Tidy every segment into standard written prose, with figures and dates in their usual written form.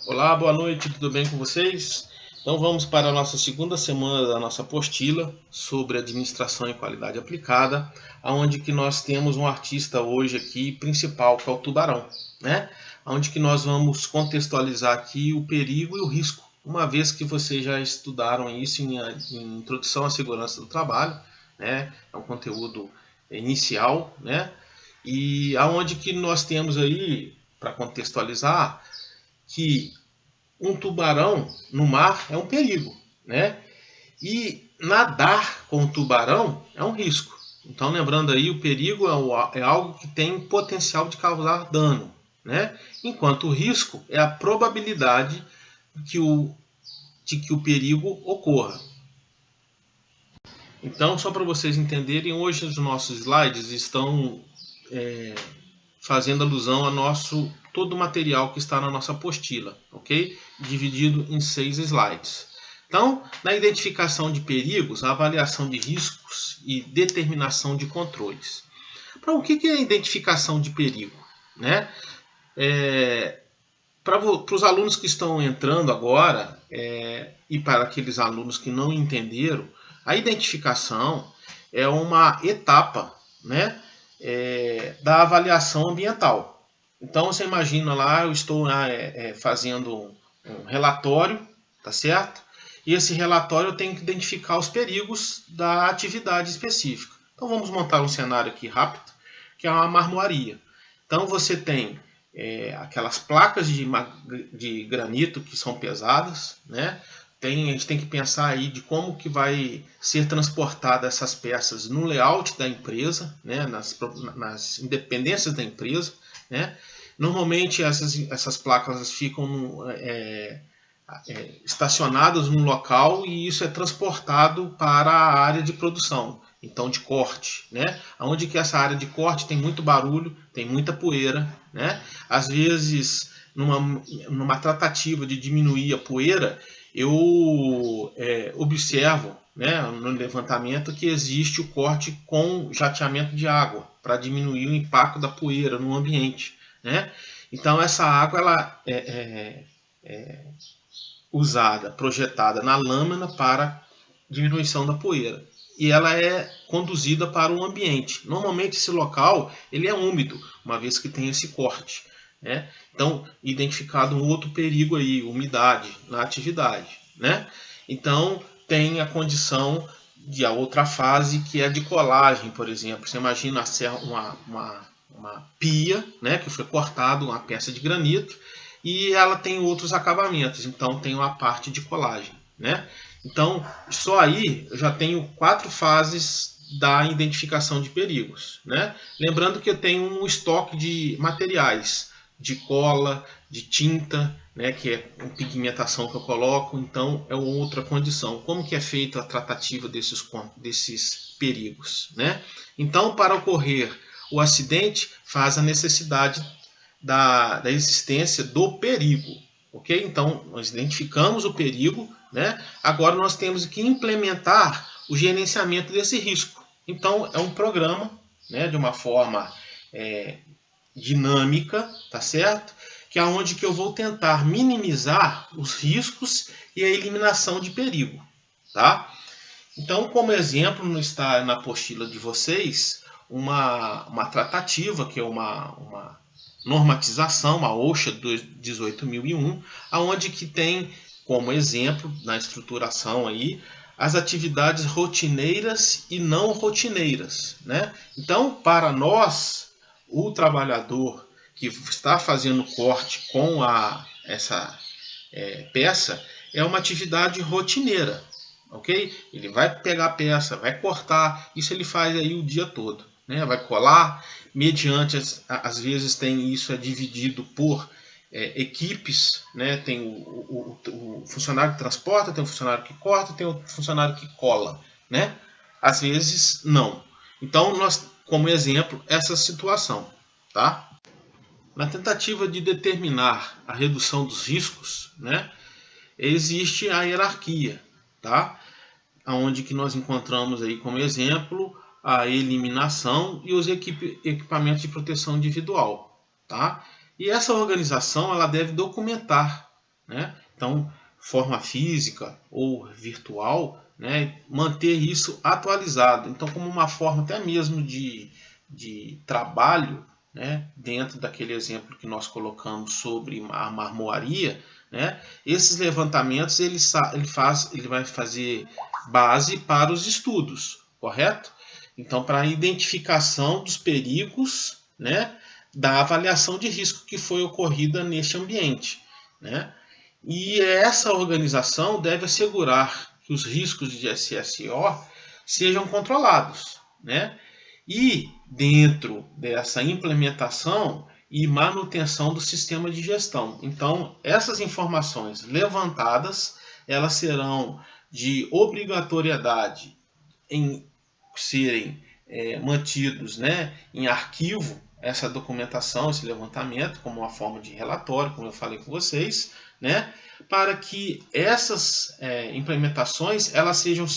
Olá, boa noite, tudo bem com vocês? Então vamos para a nossa segunda semana da nossa apostila sobre administração e qualidade aplicada, onde que nós temos um artista hoje aqui principal, que é o tubarão, né? Onde que nós vamos contextualizar aqui o perigo e o risco, uma vez que vocês já estudaram isso em Introdução à Segurança do Trabalho, né? É um conteúdo inicial, né? E aonde que nós temos aí, para contextualizar, que um tubarão no mar é um perigo, né? E nadar com o tubarão é um risco. Então, lembrando aí, o perigo é algo que tem potencial de causar dano, né? Enquanto o risco é a probabilidade de que o perigo ocorra. Então, só para vocês entenderem, hoje os nossos slides estão fazendo alusão a todo o material que está na nossa apostila, ok? Dividido em 6 slides. Então, na identificação de perigos, a avaliação de riscos e determinação de controles. Para o que é a identificação de perigo? Né? Para os alunos que estão entrando agora e para aqueles alunos que não entenderam, a identificação é uma etapa, né, da avaliação ambiental. Então você imagina lá, eu estou fazendo um relatório, tá certo? E esse relatório eu tenho que identificar os perigos da atividade específica. Então vamos montar um cenário aqui rápido, que é uma marmoaria. Então você tem aquelas placas de granito que são pesadas, né? A gente tem que pensar aí de como que vai ser transportada essas peças no layout da empresa, né? nas independências da empresa, né? Normalmente essas placas ficam estacionadas num local e isso é transportado para a área de produção, então de corte, né? Onde que essa área de corte tem muito barulho, tem muita poeira, né? Às vezes, numa tratativa de diminuir a poeira, eu observo, né, no levantamento, que existe o corte com jateamento de água para diminuir o impacto da poeira no ambiente, né? Então essa água ela é usada, projetada na lâmina para diminuição da poeira. E ela é conduzida para o ambiente. Normalmente esse local ele é úmido, uma vez que tem esse corte, né? Então, identificado um outro perigo aí, umidade na atividade, né? Então, tem a condição de a outra fase, que é a de colagem, por exemplo. Você imagina uma pia, né, que foi cortada, uma peça de granito, e ela tem outros acabamentos, então tem uma parte de colagem, né? Então, só aí eu já tenho 4 fases da identificação de perigos, né? Lembrando que eu tenho um estoque de materiais, de cola, de tinta, né, que é uma pigmentação que eu coloco, então é outra condição. Como que é feita a tratativa desses perigos, né? Então, para ocorrer o acidente, faz a necessidade da existência do perigo, ok? Então, nós identificamos o perigo, né? Agora nós temos que implementar o gerenciamento desse risco. Então, é um programa, né, de uma forma dinâmica, tá certo? Que é onde que eu vou tentar minimizar os riscos e a eliminação de perigo, tá? Então, como exemplo, está na apostila de vocês uma tratativa, que é uma normatização, a OSHA 18001, aonde que tem como exemplo na estruturação aí as atividades rotineiras e não rotineiras, né? Então, para nós, o trabalhador que está fazendo corte com essa peça é uma atividade rotineira, ok? Ele vai pegar a peça, vai cortar, isso ele faz aí o dia todo, né? Vai colar, mediante, às vezes tem isso dividido por equipes, né? Tem o funcionário que transporta, tem o funcionário que corta, tem o funcionário que cola, né? Às vezes não. Então nós, como exemplo, essa situação, tá? Na tentativa de determinar a redução dos riscos, né? Existe a hierarquia, tá? Onde que nós encontramos aí como exemplo a eliminação e os equipamentos de proteção individual, tá? E essa organização ela deve documentar, né? Então, forma física ou virtual, né? Manter isso atualizado. Então, como uma forma até mesmo de trabalho, né? Dentro daquele exemplo que nós colocamos sobre a marmoaria, né? Esses levantamentos ele vai fazer base para os estudos, correto? Então, para a identificação dos perigos, né? Da avaliação de risco que foi ocorrida neste ambiente, né? E essa organização deve assegurar que os riscos de SSO sejam controlados, né? E dentro dessa implementação e manutenção do sistema de gestão. Então, essas informações levantadas, elas serão de obrigatoriedade em serem mantidos, né, em arquivo, essa documentação, esse levantamento, como uma forma de relatório, como eu falei com vocês, né, para que essas implementações elas sejam,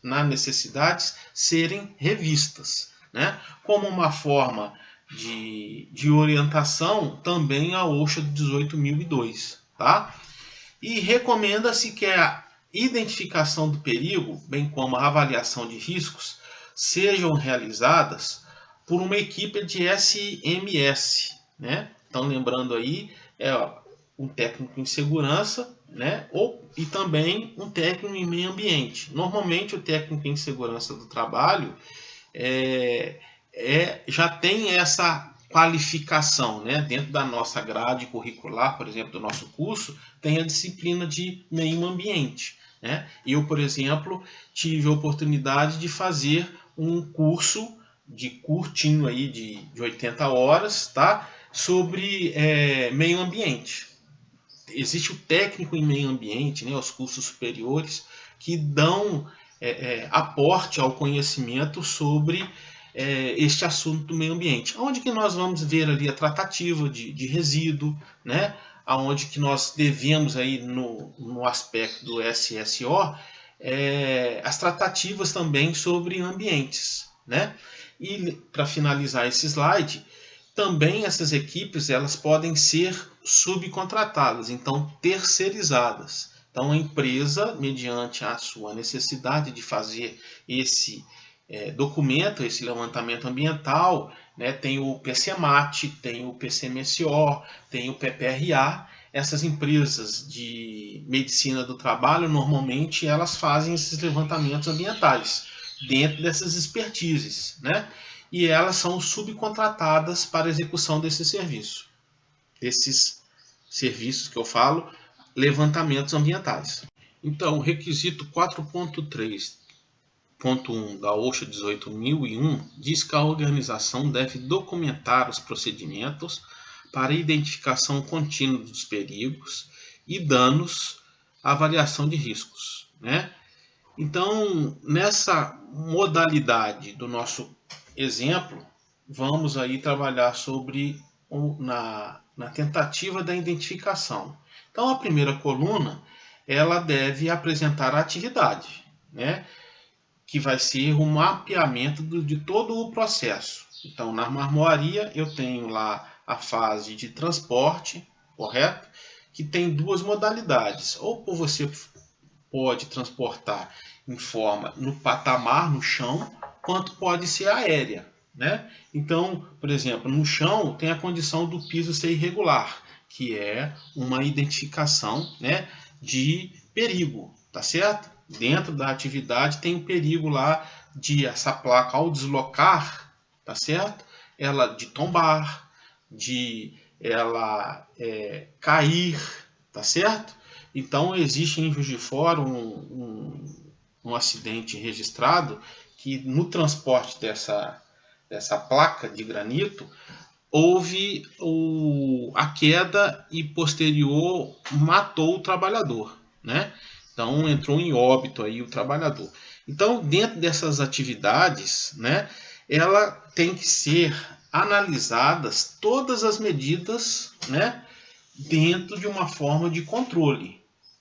na necessidade, serem revistas, né, como uma forma de orientação também à OSHA 18002, tá? E recomenda-se que a identificação do perigo, bem como a avaliação de riscos, sejam realizadas por uma equipe de SMS, né? Então, lembrando aí, um técnico em segurança, né? E também um técnico em meio ambiente. Normalmente, o técnico em segurança do trabalho já tem essa qualificação, né? Dentro da nossa grade curricular, por exemplo, do nosso curso, tem a disciplina de meio ambiente, né? Eu, por exemplo, tive a oportunidade de fazer um curso de curtinho aí de 80 horas, tá? Sobre meio ambiente. Existe o técnico em meio ambiente, né? Os cursos superiores que dão aporte ao conhecimento sobre este assunto do meio ambiente. Onde que nós vamos ver ali a tratativa de resíduo, né? Aonde que nós devemos aí no aspecto do SSO as tratativas também sobre ambientes, né? E para finalizar esse slide, também essas equipes elas podem ser subcontratadas, então terceirizadas. Então a empresa, mediante a sua necessidade de fazer esse documento, esse levantamento ambiental, né, tem o PCMAT, tem o PCMSO, tem o PPRA. Essas empresas de medicina do trabalho, normalmente, elas fazem esses levantamentos ambientais dentro dessas expertises, né? E elas são subcontratadas para a execução desse serviço. Desses serviços que eu falo, levantamentos ambientais. Então, o requisito 4.3.1 da OSHA 18001 diz que a organização deve documentar os procedimentos para identificação contínua dos perigos e danos à avaliação de riscos, né? Então, nessa modalidade do nosso exemplo, vamos aí trabalhar sobre na tentativa da identificação. Então, a primeira coluna, ela deve apresentar a atividade, né? Que vai ser um mapeamento de todo o processo. Então, na marmoaria, eu tenho lá a fase de transporte, correto? Que tem duas modalidades. Ou você pode transportar em forma no patamar, no chão, quanto pode ser aérea, né? Então, por exemplo, no chão tem a condição do piso ser irregular, que é uma identificação, né, de perigo, tá certo? Dentro da atividade tem o perigo lá de essa placa ao deslocar, tá certo? Ela de tombar, de ela cair, tá certo? Então existe em Juiz de Fora um acidente registrado que no transporte dessa placa de granito houve a queda e posterior matou o trabalhador, né? Então entrou em óbito aí o trabalhador. Então dentro dessas atividades, né, ela tem que ser analisadas todas as medidas, né, dentro de uma forma de controle,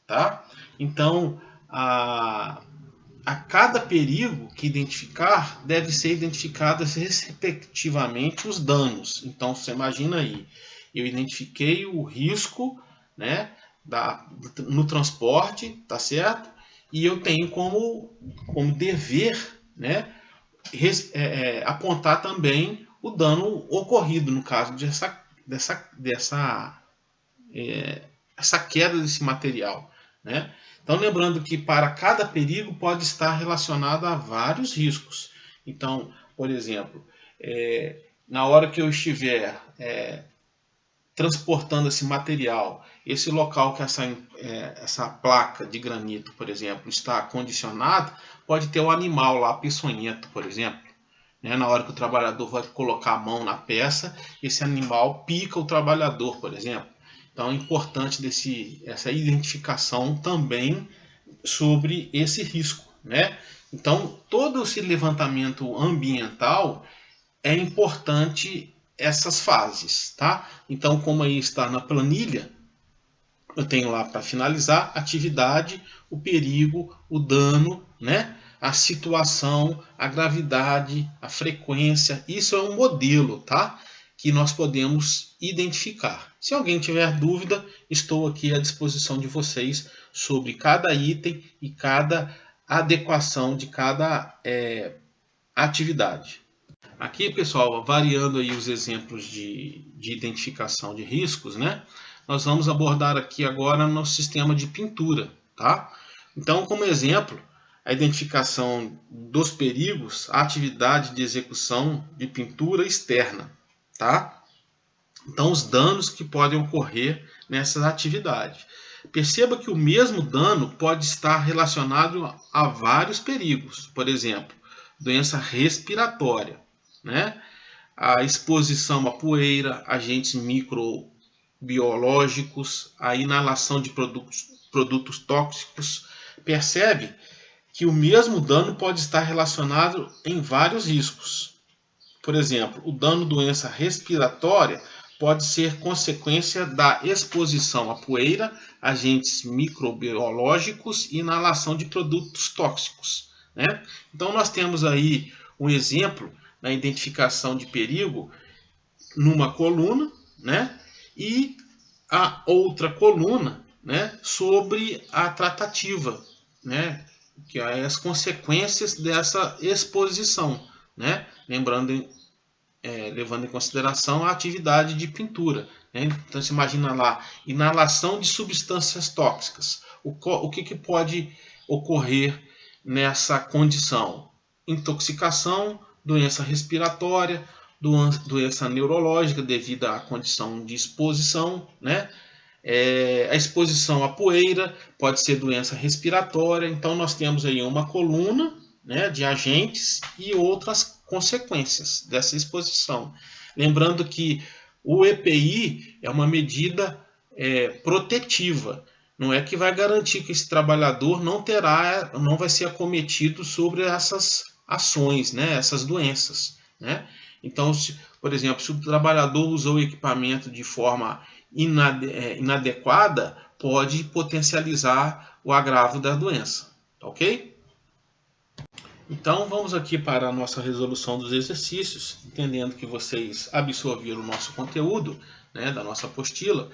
tá? Então a cada perigo que identificar, deve ser identificadas respectivamente os danos. Então, você imagina aí, eu identifiquei o risco, né, no transporte, tá certo? E eu tenho como dever, né, apontar também o dano ocorrido no caso essa queda desse material, né? Então, lembrando que para cada perigo pode estar relacionado a vários riscos. Então, por exemplo, na hora que eu estiver transportando esse material, esse local que essa placa de granito, por exemplo, está condicionado, pode ter um animal lá peçonhento, por exemplo. Na hora que o trabalhador vai colocar a mão na peça, esse animal pica o trabalhador, por exemplo. Então é importante essa identificação também sobre esse risco, né? Então todo esse levantamento ambiental é importante essas fases, tá? Então como aí está na planilha, eu tenho lá para finalizar atividade, o perigo, o dano, né? A situação, a gravidade, a frequência. Isso é um modelo, tá? Que nós podemos identificar. Se alguém tiver dúvida, estou aqui à disposição de vocês sobre cada item e cada adequação de cada atividade. Aqui, pessoal, variando aí os exemplos de identificação de riscos, né? Nós vamos abordar aqui agora no sistema de pintura, tá? Então, como exemplo, a identificação dos perigos, a atividade de execução de pintura externa, tá? Então, os danos que podem ocorrer nessas atividades. Perceba que o mesmo dano pode estar relacionado a vários perigos, por exemplo, doença respiratória, né? A exposição à poeira, agentes microbiológicos, a inalação de produtos tóxicos. Percebe que o mesmo dano pode estar relacionado em vários riscos. Por exemplo, o dano doença respiratória pode ser consequência da exposição à poeira, agentes microbiológicos e inalação de produtos tóxicos, né? Então nós temos aí um exemplo na identificação de perigo numa coluna, né? E a outra coluna, né, sobre a tratativa, né, que é as consequências dessa exposição, né? Levando em consideração a atividade de pintura, né? Então você imagina lá, inalação de substâncias tóxicas. O que pode ocorrer nessa condição? Intoxicação, doença respiratória, doença neurológica devido à condição de exposição, né? A exposição à poeira pode ser doença respiratória. Então nós temos aí uma coluna, né, de agentes e outras consequências dessa exposição. Lembrando que o EPI é uma medida protetiva. Não é que vai garantir que esse trabalhador não vai ser acometido sobre essas ações, né, essas doenças, né? Então, por exemplo, se o trabalhador usou o equipamento de forma inadequada, pode potencializar o agravo da doença, ok? Então vamos aqui para a nossa resolução dos exercícios, entendendo que vocês absorveram o nosso conteúdo, né, da nossa apostila.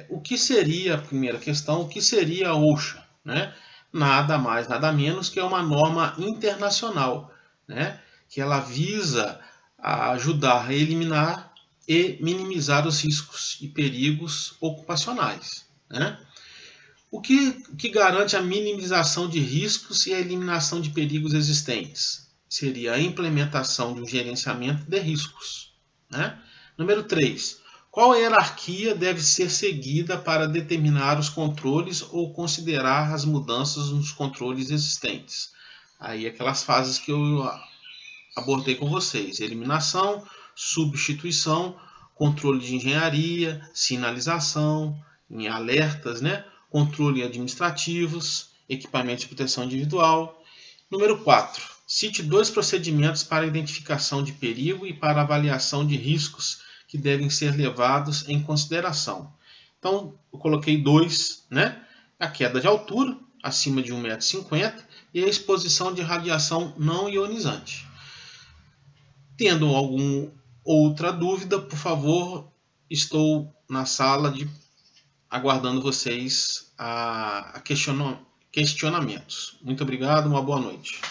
O que seria a primeira questão? O que seria a OSHA, né? Nada mais, nada menos que é uma norma internacional, né, que ela visa ajudar a eliminar e minimizar os riscos e perigos ocupacionais, né? O que garante a minimização de riscos e a eliminação de perigos existentes? Seria a implementação de um gerenciamento de riscos, né? Número 3. Qual hierarquia deve ser seguida para determinar os controles ou considerar as mudanças nos controles existentes? Aí aquelas fases que eu abordei com vocês: eliminação, substituição, controle de engenharia, sinalização, em alertas, né? Controle administrativos, equipamentos de proteção individual. Número 4. Cite 2 procedimentos para identificação de perigo e para avaliação de riscos que devem ser levados em consideração. Então, eu coloquei 2, né? A queda de altura, acima de 1,50 m, e a exposição de radiação não ionizante. Tendo alguma outra dúvida, por favor, estou na sala aguardando vocês a questionamentos. Muito obrigado, uma boa noite.